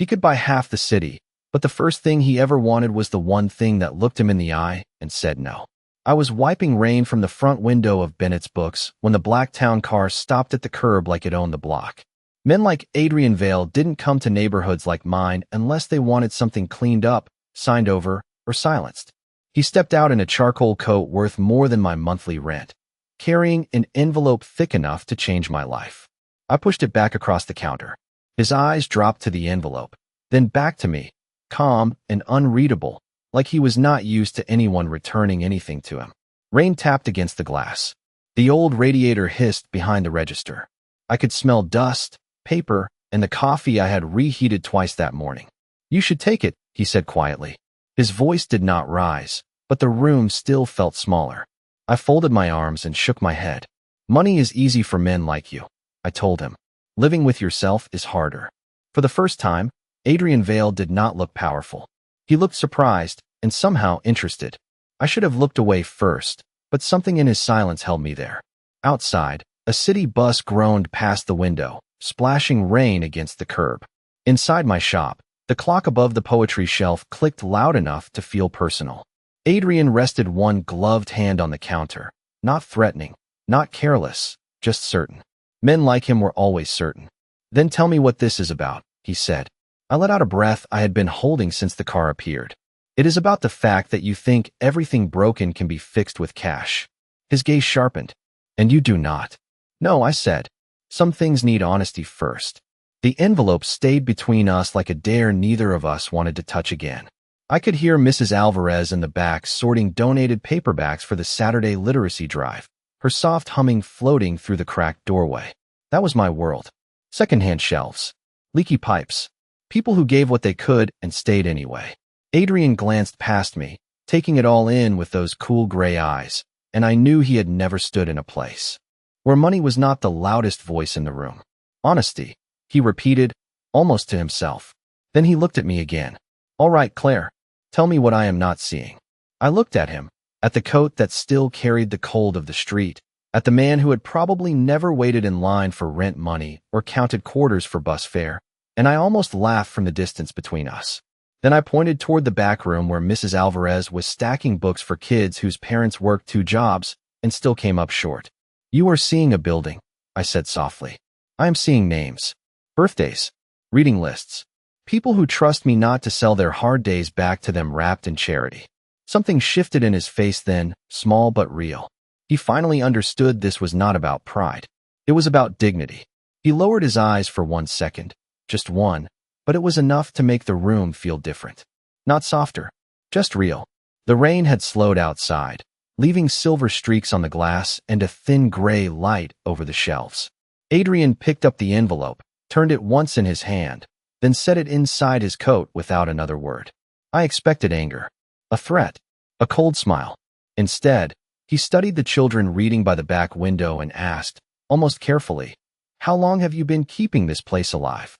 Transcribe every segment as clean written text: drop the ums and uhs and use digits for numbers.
He could buy half the city, but the first thing he ever wanted was the one thing that looked him in the eye and said no. I was wiping rain from the front window of Bennett's Books when the black town car stopped at the curb like it owned the block. Men like Adrian Vale didn't come to neighborhoods like mine unless they wanted something cleaned up, signed over, or silenced. He stepped out in a charcoal coat worth more than my monthly rent, carrying an envelope thick enough to change my life. I pushed it back across the counter. His eyes dropped to the envelope, then back to me, calm and unreadable, like he was not used to anyone returning anything to him. Rain tapped against the glass. The old radiator hissed behind the register. I could smell dust, paper, and the coffee I had reheated twice that morning. "You should take it," he said quietly. His voice did not rise, but the room still felt smaller. I folded my arms and shook my head. "Money is easy for men like you," I told him. "Living with yourself is harder." For the first time, Adrian Vale did not look powerful. He looked surprised and somehow interested. I should have looked away first, but something in his silence held me there. Outside, a city bus groaned past the window, splashing rain against the curb. Inside my shop, the clock above the poetry shelf clicked loud enough to feel personal. Adrian rested one gloved hand on the counter, not threatening, not careless, just certain. Men like him were always certain. "Then tell me what this is about," he said. I let out a breath I had been holding since the car appeared. "It is about the fact that you think everything broken can be fixed with cash." His gaze sharpened. "And you do not." "No," I said. "Some things need honesty first." The envelope stayed between us like a dare neither of us wanted to touch again. I could hear Mrs. Alvarez in the back sorting donated paperbacks for the Saturday literacy drive, her soft humming floating through the cracked doorway. That was my world. Secondhand shelves, leaky pipes, people who gave what they could and stayed anyway. Adrian glanced past me, taking it all in with those cool gray eyes, and I knew he had never stood in a place where money was not the loudest voice in the room. "Honesty," he repeated, almost to himself. Then he looked at me again. "All right, Claire, tell me what I am not seeing." I looked at him, at the coat that still carried the cold of the street, at the man who had probably never waited in line for rent money or counted quarters for bus fare, and I almost laughed from the distance between us. Then I pointed toward the back room where Mrs. Alvarez was stacking books for kids whose parents worked 2 jobs and still came up short. "You are seeing a building," I said softly. "I am seeing names, birthdays, reading lists, people who trust me not to sell their hard days back to them wrapped in charity." Something shifted in his face then, small but real. He finally understood this was not about pride. It was about dignity. He lowered his eyes for 1 second, just one, but it was enough to make the room feel different. Not softer, just real. The rain had slowed outside, leaving silver streaks on the glass and a thin gray light over the shelves. Adrian picked up the envelope, turned it once in his hand, then set it inside his coat without another word. I expected anger, a threat, a cold smile. Instead, he studied the children reading by the back window and asked, almost carefully, "How long have you been keeping this place alive?"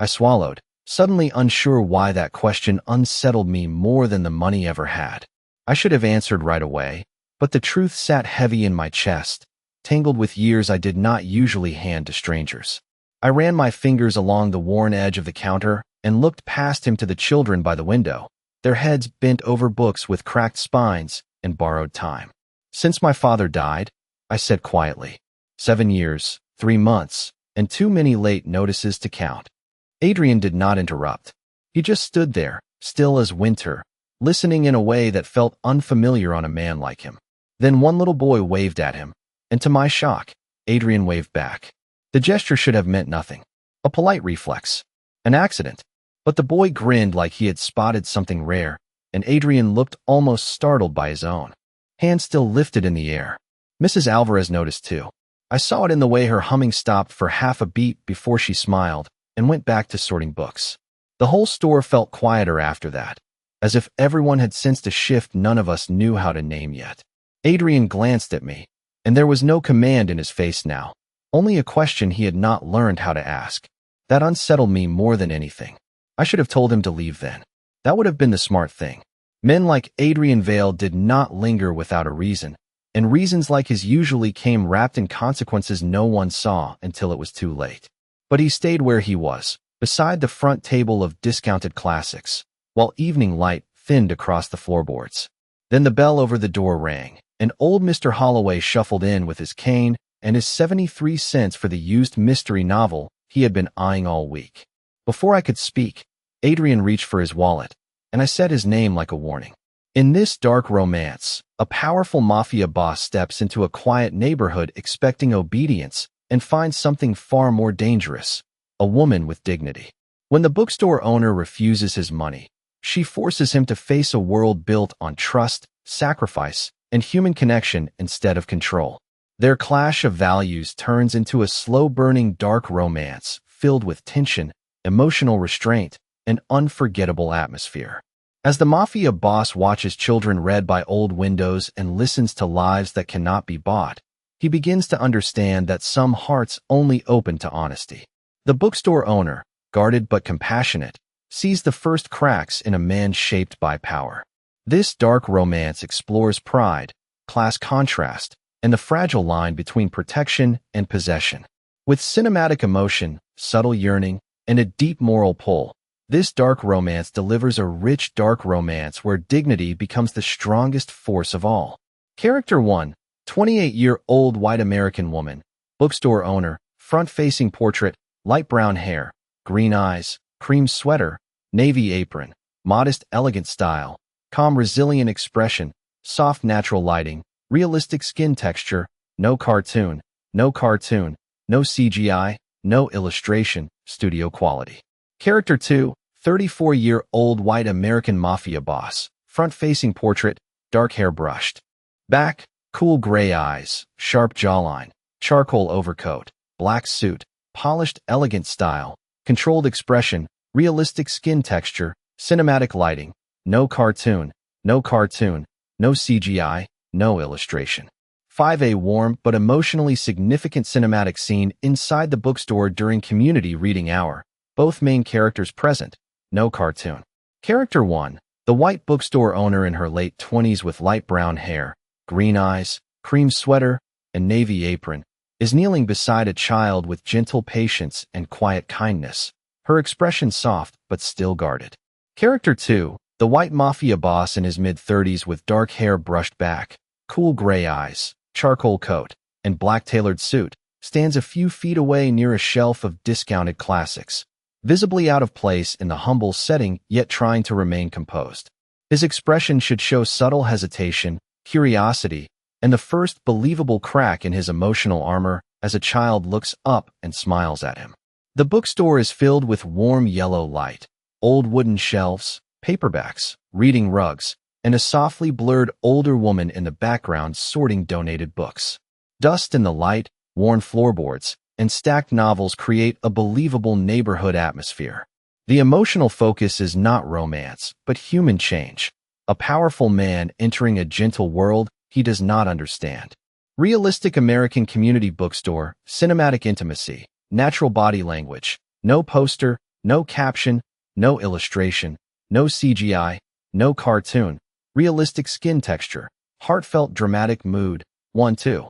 I swallowed, suddenly unsure why that question unsettled me more than the money ever had. I should have answered right away, but the truth sat heavy in my chest, tangled with years I did not usually hand to strangers. I ran my fingers along the worn edge of the counter and looked past him to the children by the window, their heads bent over books with cracked spines and borrowed time. "Since my father died," I said quietly, 7 years, 3 months, and too many late notices to count." Adrian did not interrupt. He just stood there, still as winter, listening in a way that felt unfamiliar on a man like him. Then one little boy waved at him, and to my shock, Adrian waved back. The gesture should have meant nothing. A polite reflex. An accident. But the boy grinned like he had spotted something rare, and Adrian looked almost startled by his own. Hand still lifted in the air. Mrs. Alvarez noticed too. I saw it in the way her humming stopped for half a beat before she smiled and went back to sorting books. The whole store felt quieter after that, as if everyone had sensed a shift none of us knew how to name yet. Adrian glanced at me, and there was no command in his face now, only a question he had not learned how to ask. That unsettled me more than anything. I should have told him to leave then. That would have been the smart thing. Men like Adrian Vale did not linger without a reason, and reasons like his usually came wrapped in consequences no one saw until it was too late. But he stayed where he was, beside the front table of discounted classics, while evening light thinned across the floorboards. Then the bell over the door rang, and old Mr. Holloway shuffled in with his cane and his 73 cents for the used mystery novel he had been eyeing all week. Before I could speak, Adrian reached for his wallet, and I said his name like a warning. In this dark romance, a powerful mafia boss steps into a quiet neighborhood expecting obedience and finds something far more dangerous: a woman with dignity. When the bookstore owner refuses his money, she forces him to face a world built on trust, sacrifice, and human connection instead of control. Their clash of values turns into a slow-burning dark romance filled with tension, emotional restraint, and unforgettable atmosphere. As the mafia boss watches children read by old windows and listens to lives that cannot be bought, he begins to understand that some hearts only open to honesty. The bookstore owner, guarded but compassionate, sees the first cracks in a man shaped by power. This dark romance explores pride, class contrast, and the fragile line between protection and possession. With cinematic emotion, subtle yearning, and a deep moral pull, this dark romance delivers a rich dark romance where dignity becomes the strongest force of all. Character 1, 28-year-old white American woman, bookstore owner, front-facing portrait, light brown hair, green eyes, cream sweater, navy apron, modest elegant style, calm resilient expression, soft natural lighting, realistic skin texture, no cartoon, no CGI, no illustration, studio quality. Character 2, 34-year-old white American mafia boss, front-facing portrait, dark hair brushed back, cool gray eyes, sharp jawline, charcoal overcoat, black suit, polished elegant style, controlled expression, realistic skin texture, cinematic lighting, no cartoon, no CGI, no illustration. 5. A warm but emotionally significant cinematic scene inside the bookstore during community reading hour. Both main characters present. No cartoon. Character 1, the white bookstore owner in her late 20s with light brown hair, green eyes, cream sweater, and navy apron, is kneeling beside a child with gentle patience and quiet kindness, her expression soft but still guarded. Character 2, the white mafia boss in his mid-30s with dark hair brushed back, cool gray eyes, charcoal coat, and black tailored suit, stands a few feet away near a shelf of discounted classics, visibly out of place in the humble setting yet trying to remain composed. His expression should show subtle hesitation, curiosity, and the first believable crack in his emotional armor as a child looks up and smiles at him. The bookstore is filled with warm yellow light, old wooden shelves, paperbacks, reading rugs, and a softly blurred older woman in the background sorting donated books. Dust in the light, worn floorboards, and stacked novels create a believable neighborhood atmosphere. The emotional focus is not romance, but human change. A powerful man entering a gentle world he does not understand. Realistic American community bookstore, cinematic intimacy, natural body language, no poster, no caption, no illustration, no CGI, no cartoon, realistic skin texture, heartfelt dramatic mood. 1-2.